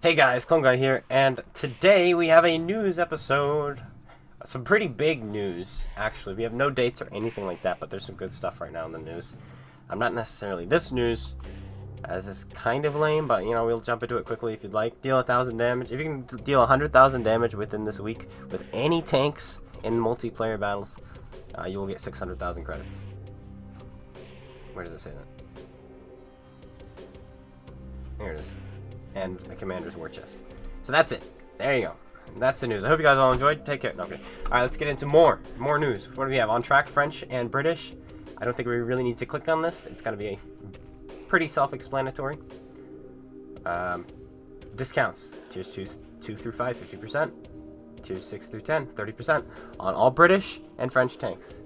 Hey guys, Clone Guy here, and today we have a news episode. Some pretty big news, actually. We have no dates or anything like that, but there's some good stuff right now in the news. Not necessarily this news, as it's kind of lame, but we'll jump into it quickly if you'd like. Deal 1,000 damage. If you can deal 100,000 damage within this week with any tanks in multiplayer battles, you will get 600,000 credits. Where does it say that? Here it is. And a commander's war chest. So that's it. There you go. That's the news. I hope you guys all enjoyed. Take care. No, okay. Alright, let's get into more news. What do we have? On track, French and British. I don't think we really need to click on this. It's going to be pretty self-explanatory. Discounts. Tiers 2 through 5, 50%. Tiers 6 through 10, 30%. On all British and French tanks.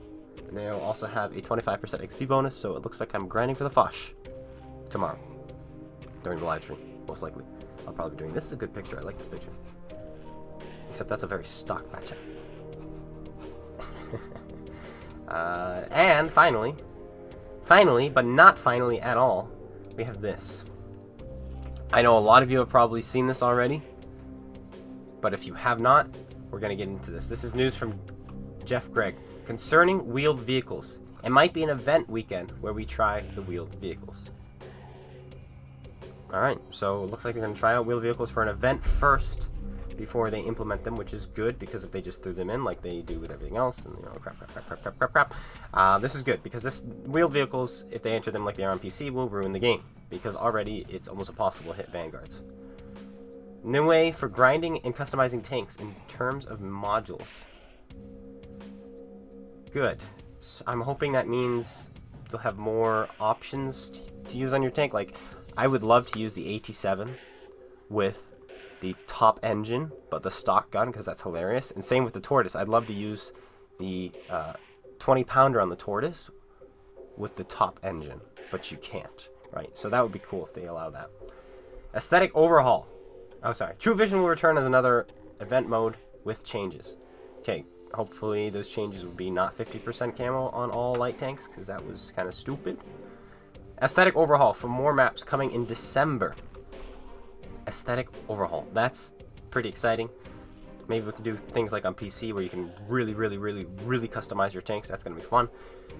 And they'll also have a 25% XP bonus, so it looks like I'm grinding for the Foch tomorrow. During the live stream. Most likely. I'll probably be doing this. Is a good picture. I like this picture. Except that's a very stock matchup. And finally, but not finally at all, we have this. I know a lot of you have probably seen this already, but if you have not, we're going to get into this. This is news from Jeff Gregg concerning wheeled vehicles. It might be an event weekend where we try the wheeled vehicles. Alright, so it looks like they're going to try out wheeled vehicles for an event first before they implement them, which is good, because if they just threw them in like they do with everything else, and crap, this is good, because this wheeled vehicles, if they enter them like they are on PC, will ruin the game, because already it's almost impossible to hit vanguards. New way for grinding and customizing tanks in terms of modules. Good. So I'm hoping that means you'll have more options to use on your tank. Like, I would love to use the AT7 with the top engine, but the stock gun, because that's hilarious. And same with the Tortoise. I'd love to use the 20-pounder on the Tortoise with the top engine, but you can't, right? So that would be cool if they allow that. Aesthetic overhaul. Oh, sorry. True Vision will return as another event mode with changes. Okay, hopefully those changes will be not 50% camo on all light tanks, because that was kind of stupid. Aesthetic overhaul for more maps coming in December. Aesthetic overhaul. That's pretty exciting. Maybe we can do things like on PC where you can really customize your tanks. That's going to be fun.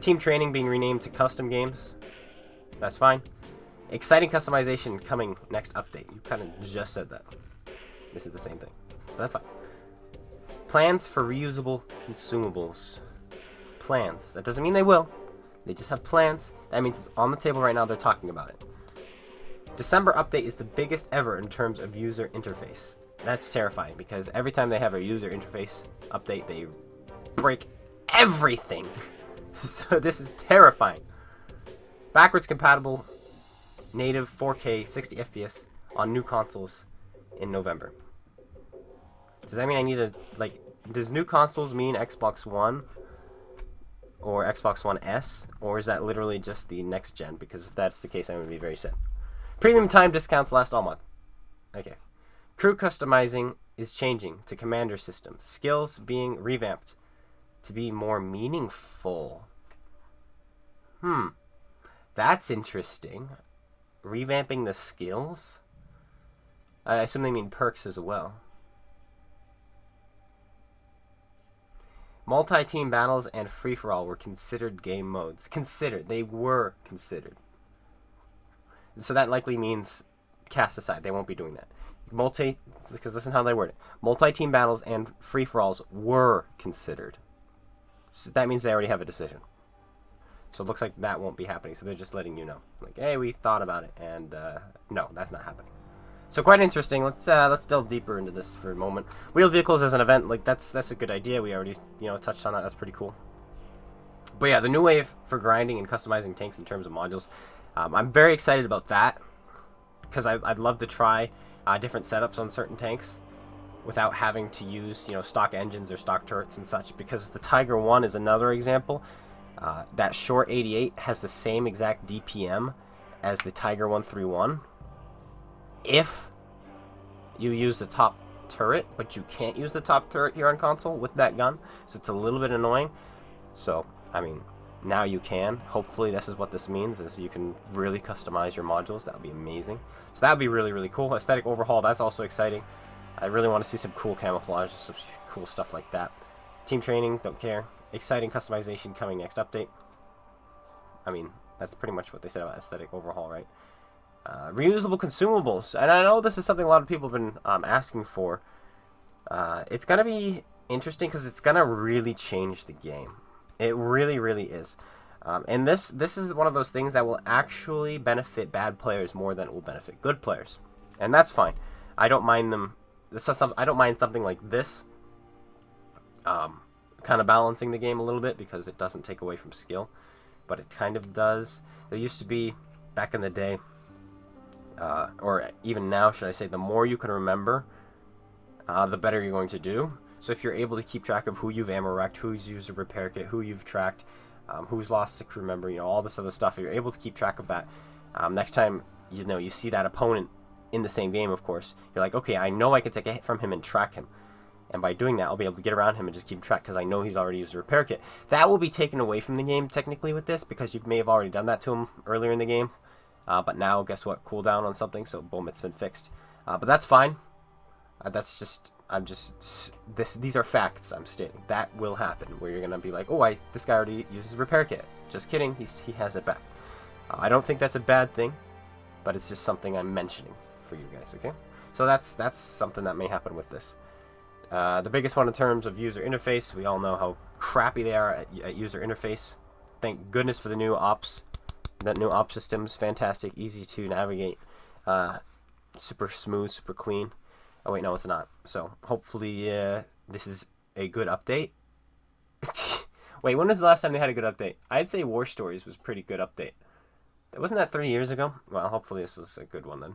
Team training being renamed to custom games. That's fine. Exciting customization coming next update. You kind of just said that. This is the same thing. But that's fine. Plans for reusable consumables. Plans. That doesn't mean they will. They just have plans. That means it's on the table right now. They're talking about it. December update is the biggest ever in terms of user interface. That's terrifying, because every time they have a user interface update, they break everything. So this is terrifying. Backwards compatible native 4K 60 FPS on new consoles in November. Does that mean I need to, like, does new consoles mean Xbox One or Xbox One S, or is that literally just the next gen? Because if that's the case, I'm going to be very sad. Premium time discounts last all month. Okay. Crew customizing is changing to commander system. Skills being revamped to be more meaningful. That's interesting. Revamping the skills? I assume they mean perks as well. Multi-team battles and free-for-all were considered game modes. Considered. They were considered. So that likely means cast aside. They won't be doing that. Because listen how they word it. Multi-team battles and free-for-alls were considered. So that means they already have a decision. So it looks like that won't be happening. So they're just letting you know. Like, hey, we thought about it. And no, that's not happening. So quite interesting. Let's delve deeper into this for a moment. Wheeled vehicles as an event, like that's a good idea. We already touched on that. That's pretty cool. But yeah, the new way for grinding and customizing tanks in terms of modules. I'm very excited about that, because I'd love to try different setups on certain tanks without having to use stock engines or stock turrets and such. Because the Tiger 1 is another example. That Short 88 has the same exact DPM as the Tiger 131. If you use the top turret, but you can't use the top turret here on console with that gun, so it's a little bit annoying. So, I mean, now you can. Hopefully this is what this means, is you can really customize your modules. That would be amazing. So that would be really, really cool. Aesthetic overhaul, that's also exciting. I really want to see some cool camouflage, some cool stuff like that. Team training, don't care. Exciting customization coming next update. I mean, that's pretty much what they said about aesthetic overhaul, right? Reusable consumables, and I know this is something a lot of people have been asking for. It's gonna be interesting because it's gonna really change the game. It really, really is. And this is one of those things that will actually benefit bad players more than it will benefit good players, and that's fine. I don't mind them. I don't mind something like this, kind of balancing the game a little bit, because it doesn't take away from skill, but it kind of does. There used to be, back in the day, or even now, should I say, the more you can remember, the better you're going to do. So if you're able to keep track of who you've ammo wrecked, who's used a repair kit, who you've tracked, who's lost a crew member, all this other stuff, if you're able to keep track of that, next time you see that opponent in the same game, of course, you're like, okay, I know I can take a hit from him and track him. And by doing that, I'll be able to get around him and just keep track, because I know he's already used a repair kit. That will be taken away from the game, technically, with this, because you may have already done that to him earlier in the game. But now, guess what? Cooldown on something, so boom, it's been fixed. But that's fine. These are facts I'm stating. That will happen, where you're going to be like, oh, this guy already uses a repair kit. Just kidding, he has it back. I don't think that's a bad thing, but it's just something I'm mentioning for you guys, okay? So that's something that may happen with this. The biggest one in terms of user interface, we all know how crappy they are at user interface. Thank goodness for the new ops. That new ops system's fantastic, easy to navigate, super smooth, super clean. Oh wait, no, it's not. So hopefully this is a good update. Wait, when was the last time they had a good update? I'd say War Stories was a pretty good update. Wasn't that 3 years ago? Well, hopefully this is a good one then.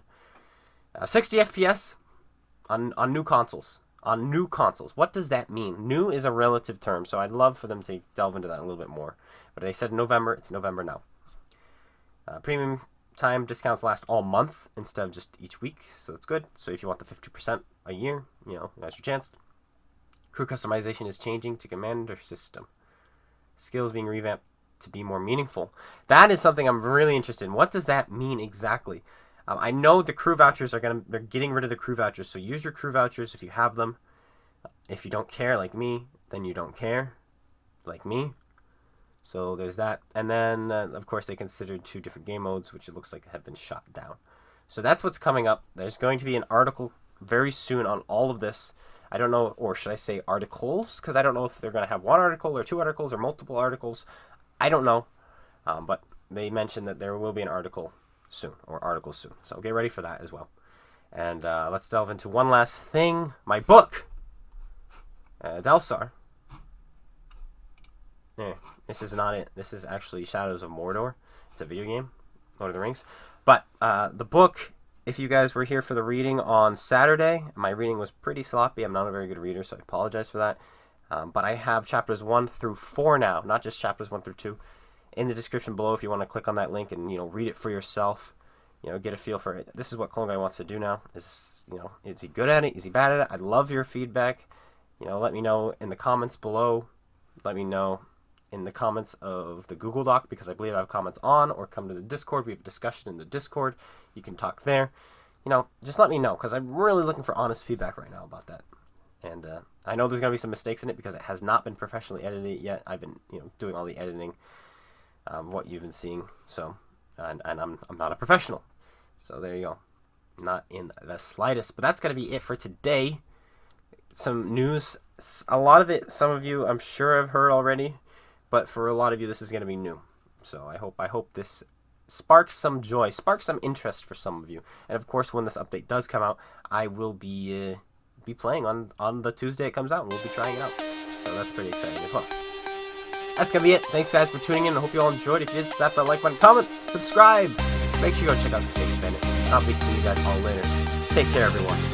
60 FPS on new consoles. On new consoles. What does that mean? New is a relative term, so I'd love for them to delve into that a little bit more. But they said November. It's November now. Premium time discounts last all month instead of just each week, so that's good. So if you want the 50% a year, that's your chance. Crew customization is changing to commander system. Skills being revamped to be more meaningful. That is something I'm really interested in. What does that mean exactly? I know the crew vouchers they're getting rid of the crew vouchers, so use your crew vouchers if you have them. If you don't care, like me, then you don't care, like me. So there's that. And then, of course, they considered 2 different game modes, which it looks like have been shot down. So that's what's coming up. There's going to be an article very soon on all of this. I don't know, or should I say articles? Because I don't know if they're going to have 1 article or 2 articles or multiple articles. I don't know. But they mentioned that there will be an article soon, or articles soon. So get ready for that as well. And let's delve into one last thing. My book, Delsar. Yeah, this is not it. This is actually Shadows of Mordor. It's a video game, Lord of the Rings. But the book, if you guys were here for the reading on Saturday, my reading was pretty sloppy. I'm not a very good reader, so I apologize for that. But I have chapters 1 through 4 now, not just chapters 1 through 2. In the description below, if you want to click on that link and read it for yourself, get a feel for it. This is what Clone Guy wants to do now. Is he good at it? Is he bad at it? I'd love your feedback. Let me know in the comments below. Let me know in the comments of the Google Doc, because I believe I have comments on, or come to the Discord. We have a discussion in the Discord. You can talk there. Just let me know, because I'm really looking for honest feedback right now about that. And I know there's going to be some mistakes in it, because it has not been professionally edited yet. I've been doing all the editing, what you've been seeing. So, and I'm not a professional. So there you go. Not in the slightest. But that's going to be it for today. Some news. A lot of it, some of you, I'm sure have heard already. But for a lot of you, this is going to be new. So I hope this sparks some joy, sparks some interest for some of you. And of course, when this update does come out, I will be playing on the Tuesday it comes out, and we'll be trying it out. So that's pretty exciting as well. That's going to be it. Thanks, guys, for tuning in. I hope you all enjoyed. If you did, slap that like button, comment, subscribe. Make sure you go check out SpaceBANDIT. I'll be seeing you guys all later. Take care, everyone.